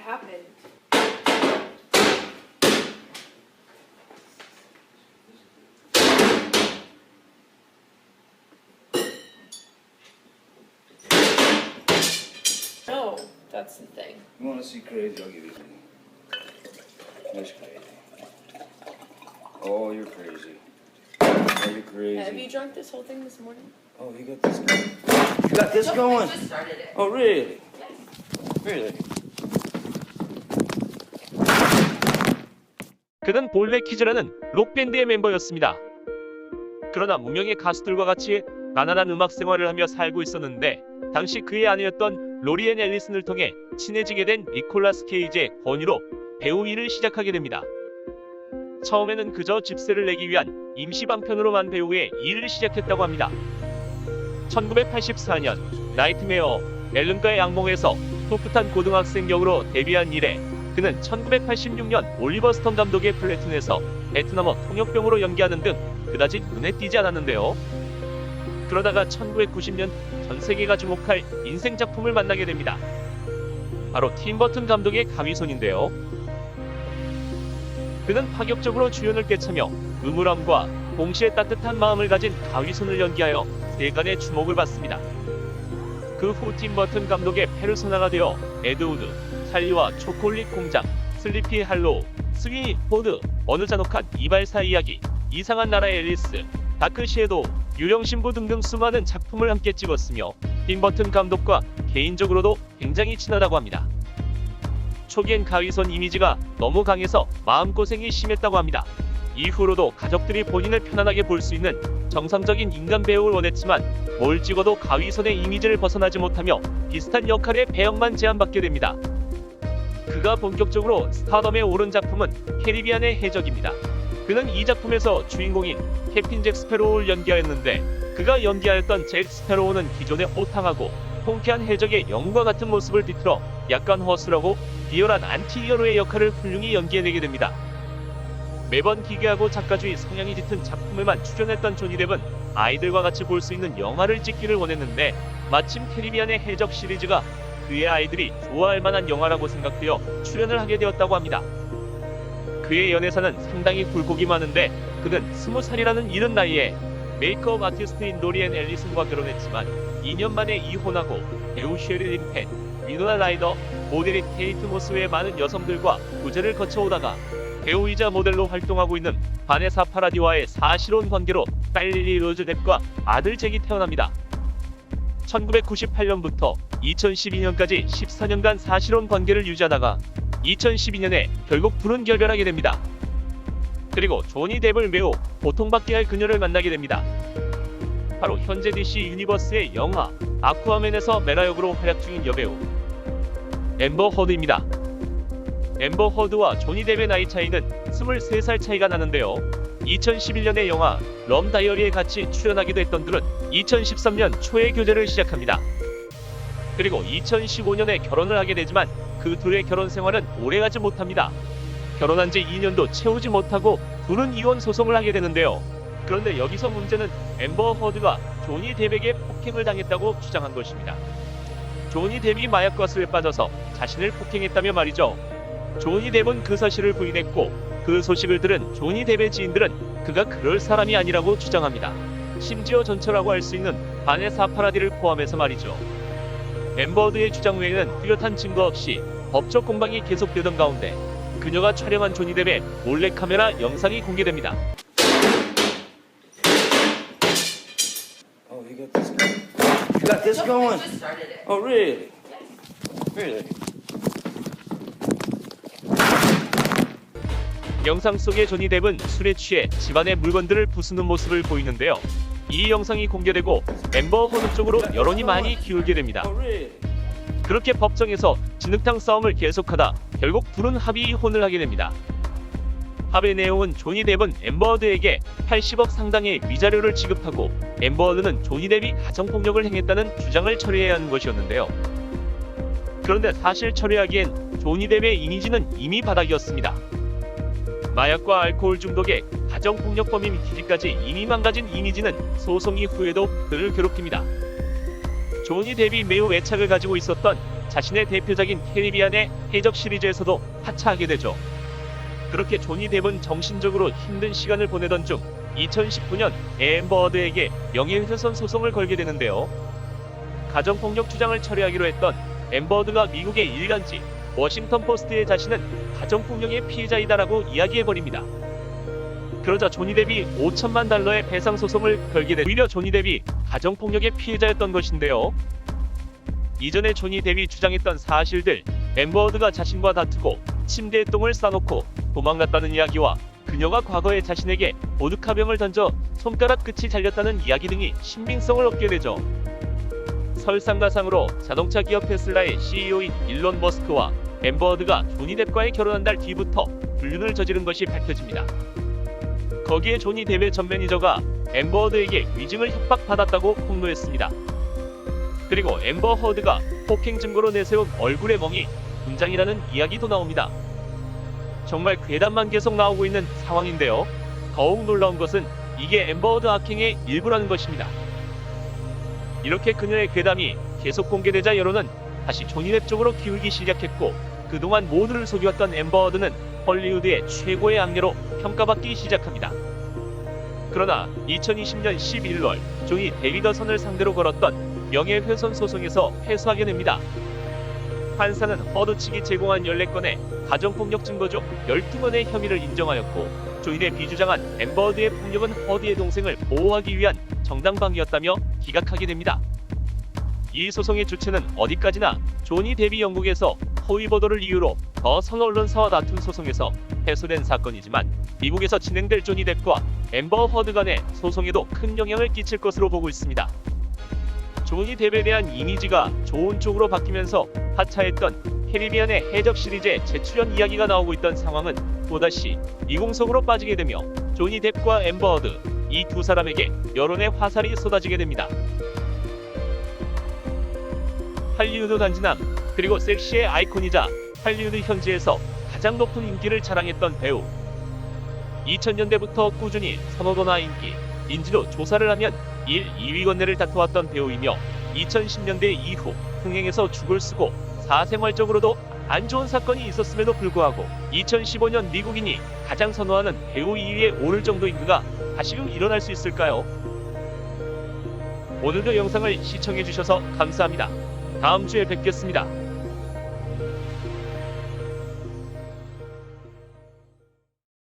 happened? No, that's the thing. You want to see crazy? I'll give you some. That's crazy. Oh, you're crazy. Oh, you're crazy. Have you drunk this whole thing this morning? Oh, you got this going. You got this going? I just started it. Oh, really? Yes. Really? 그는 볼레키즈라는 록밴드의 멤버였습니다. 그러나 무명의 가수들과 같이 가난한 음악 생활을 하며 살고 있었는데 당시 그의 아내였던 로리앤 앨리슨을 통해 친해지게 된 니콜라스 케이지의 권유로 배우 일을 시작하게 됩니다. 처음에는 그저 집세를 내기 위한 임시방편으로만 배우의 일을 시작했다고 합니다. 1984년 나이트메어 앨런과의 악몽에서 풋풋한 고등학생 역으로 데뷔한 이래 그는 1986년 올리버 스톤 감독의 플래툰에서 베트남어 통역병으로 연기하는 등 그다지 눈에 띄지 않았는데요. 그러다가 1990년 전 세계가 주목할 인생 작품을 만나게 됩니다. 바로 팀 버튼 감독의 가위손인데요. 그는 파격적으로 주연을 꿰차며 음울함과 동시에 따뜻한 마음을 가진 가위손을 연기하여 세간의 주목을 받습니다. 그 후 팀 버튼 감독의 페르소나가 되어 에드우드, 찰리와 초콜릿 공장, 슬리피 할로우, 스위니 포드, 어느 잔혹한 이발사 이야기, 이상한 나라의 앨리스, 다크 섀도우, 유령 신부 등등 수많은 작품을 함께 찍었으며 팀 버튼 감독과 개인적으로도 굉장히 친하다고 합니다. 초기엔 가위손 이미지가 너무 강해서 마음고생이 심했다고 합니다. 이후로도 가족들이 본인을 편안하게 볼 수 있는 정상적인 인간 배우를 원했지만 뭘 찍어도 가위손의 이미지를 벗어나지 못하며 비슷한 역할의 배역만 제안받게 됩니다. 그가 본격적으로 스타덤에 오른 작품은 캐리비안의 해적입니다. 그는 이 작품에서 주인공인 캡틴 잭 스페로우를 연기하였는데 그가 연기하였던 잭 스페로우는 기존의 호탕하고 통쾌한 해적의 영웅과 같은 모습을 비틀어 약간 허술하고 비열한 안티히어로의 역할을 훌륭히 연기해내게 됩니다. 매번 기괴하고 작가주의 성향이 짙은 작품에만 출연했던 조니 뎁은 아이들과 같이 볼 수 있는 영화를 찍기를 원했는데 마침 캐리비안의 해적 시리즈가 그의 아이들이 좋아할 만한 영화라고 생각되어 출연을 하게 되었다고 합니다. 그의 연애사는 상당히 굴곡이 많은데 그는 20살이라는 이른 나이에 메이크업 아티스트인 로리앤 앨리슨과 결혼했지만 2년 만에 이혼하고 배우 셰릴린 펜, 위노나 라이더, 모델인 케이트 모스 외 많은 여성들과 구제를 거쳐오다가 배우이자 모델로 활동하고 있는 바네사 파라디와의 사실혼 관계로 딸 릴리 로즈 뎁과 아들 잭이 태어납니다. 1998년부터 2012년까지 14년간 사실혼 관계를 유지하다가 2012년에 결국 둘은 결별하게 됩니다. 그리고 조니 뎁을 매우 고통받게 할 그녀를 만나게 됩니다. 바로 현재 DC 유니버스의 영화 아쿠아맨에서 메라 역으로 활약 중인 여배우 앰버 허드입니다. 앰버 허드와 조니 뎁의 나이 차이는 23살 차이가 나는데요. 2011년의 영화 럼 다이어리에 같이 출연하기도 했던 둘은 2013년 초에 교제를 시작합니다. 그리고 2015년에 결혼을 하게 되지만 그 둘의 결혼 생활은 오래가지 못합니다. 결혼한 지 2년도 채우지 못하고 둘은 이혼 소송을 하게 되는데요. 그런데 여기서 문제는 앰버 허드가 조니 뎁에게 폭행을 당했다고 주장한 것입니다. 조니 뎁이 마약과 술에 빠져서 자신을 폭행했다며 말이죠. 조니 뎁은 그 사실을 부인했고 그 소식을 들은 조니 뎁의 지인들은 그가 그럴 사람이 아니라고 주장합니다. 심지어 전처라고 할 수 있는 바네사 파라디를 포함해서 말이죠. 앰버 허드의 주장 외에는 뚜렷한 증거 없이 법적 공방이 계속되던 가운데 그녀가 촬영한 조니 뎁의 몰래카메라 영상이 공개됩니다. Oh, you got this going. You got this I going? just started it. Oh, really? Yes. Really? 영상 속의 조니 뎁은 술에 취해 집안의 물건들을 부수는 모습을 보이는데요. 이 영상이 공개되고 앰버 허드 쪽으로 여론이 많이 기울게 됩니다. Oh, really? 그렇게 법정에서 진흙탕 싸움을 계속하다 결국 둘은 합의 이혼을 하게 됩니다. 합의 내용은 조니 뎁은 앰버 허드에게 80억 상당의 위자료를 지급하고 앰버 허드는 조니 뎁이 가정폭력을 행했다는 주장을 처리해야 하는 것이었는데요. 그런데 사실 처리하기엔 조니 뎁의 이미지는 이미 바닥이었습니다. 마약과 알코올 중독에 가정폭력범인 기지까지 이미 망가진 이미지는 소송 이후에도 그를 괴롭힙니다. 조니 뎁이 매우 애착을 가지고 있었던 자신의 대표작인 캐리비안의 해적 시리즈에서도 하차하게 되죠. 그렇게 조니 뎁은 정신적으로 힘든 시간을 보내던 중 2019년 앰버 허드에게 명예훼손 소송을 걸게 되는데요. 가정폭력 주장을 철회하기로 했던 앰버 허드가 미국의 일간지 워싱턴 포스트에 자신은 가정폭력의 피해자이다라고 이야기해버립니다. 그러자 조니 뎁이 $5천만 배상 소송을 걸게 돼 오히려 조니 뎁이 가정폭력의 피해자였던 것인데요. 이전에 조니 뎁이 주장했던 사실들, 앰버 허드가 자신과 다투고 침대에 똥을 싸놓고 도망갔다는 이야기와 그녀가 과거에 자신에게 보드카병을 던져 손가락 끝이 잘렸다는 이야기 등이 신빙성을 얻게 되죠. 설상가상으로 자동차 기업 테슬라의 CEO인 일론 머스크와 앰버 허드가 조니 뎁과의 결혼한 달 뒤부터 불륜을 저지른 것이 밝혀집니다. 거기에 조니 뎁의 전 매니저가 앰버 허드에게 위증을 협박받았다고 폭로했습니다. 그리고 앰버 허드가 폭행 증거로 내세운 얼굴의 멍이 분장이라는 이야기도 나옵니다. 정말 괴담만 계속 나오고 있는 상황인데요. 더욱 놀라운 것은 이게 앰버 허드 악행의 일부라는 것입니다. 이렇게 그녀의 괴담이 계속 공개되자 여론은 다시 조니 뎁 쪽으로 기울기 시작했고, 그동안 모두를 속였던 앰버 허드는 헐리우드의 최고의 악녀로 평가받기 시작합니다. 그러나 2020년 11월 조니 데비더슨을 상대로 걸었던 명예훼손 소송에서 패소하게 됩니다. 판사는 허드 측이 제공한 14건의 가정폭력 증거 중 12건의 혐의를 인정하였고, 조니 뎁이 주장한 앰버 허드의 폭력은 허드의 동생을 보호하기 위한 정당방위였다며 기각하게 됩니다. 이 소송의 주체는 어디까지나 조니 뎁이 영국에서 허위 보도를 이유로 더 선언론사와 다툰 소송에서 패소된 사건이지만, 미국에서 진행될 조니 뎁과 앰버 허드 간의 소송에도 큰 영향을 끼칠 것으로 보고 있습니다. 조니 뎁에 대한 이미지가 좋은 쪽으로 바뀌면서 하차했던 캐리비안의 해적 시리즈에 재출연 이야기가 나오고 있던 상황은 또다시 미공성으로 빠지게 되며, 조니 뎁과 앰버 허드, 이 두 사람에게 여론의 화살이 쏟아지게 됩니다. 할리우드 단지남, 그리고 섹시의 아이콘이자 할리우드 현지에서 가장 높은 인기를 자랑했던 배우. 2000년대부터 꾸준히 선호도나 인기, 인지도 조사를 하면 1, 2위권내를 다투었던 배우이며, 2010년대 이후 흥행에서 죽을 쓰고 사생활적으로도 안 좋은 사건이 있었음에도 불구하고 2015년 미국인이 가장 선호하는 배우 2위에 오를 정도인 그가 다시금 일어날 수 있을까요? 오늘도 영상을 시청해주셔서 감사합니다. 다음 주에 뵙겠습니다.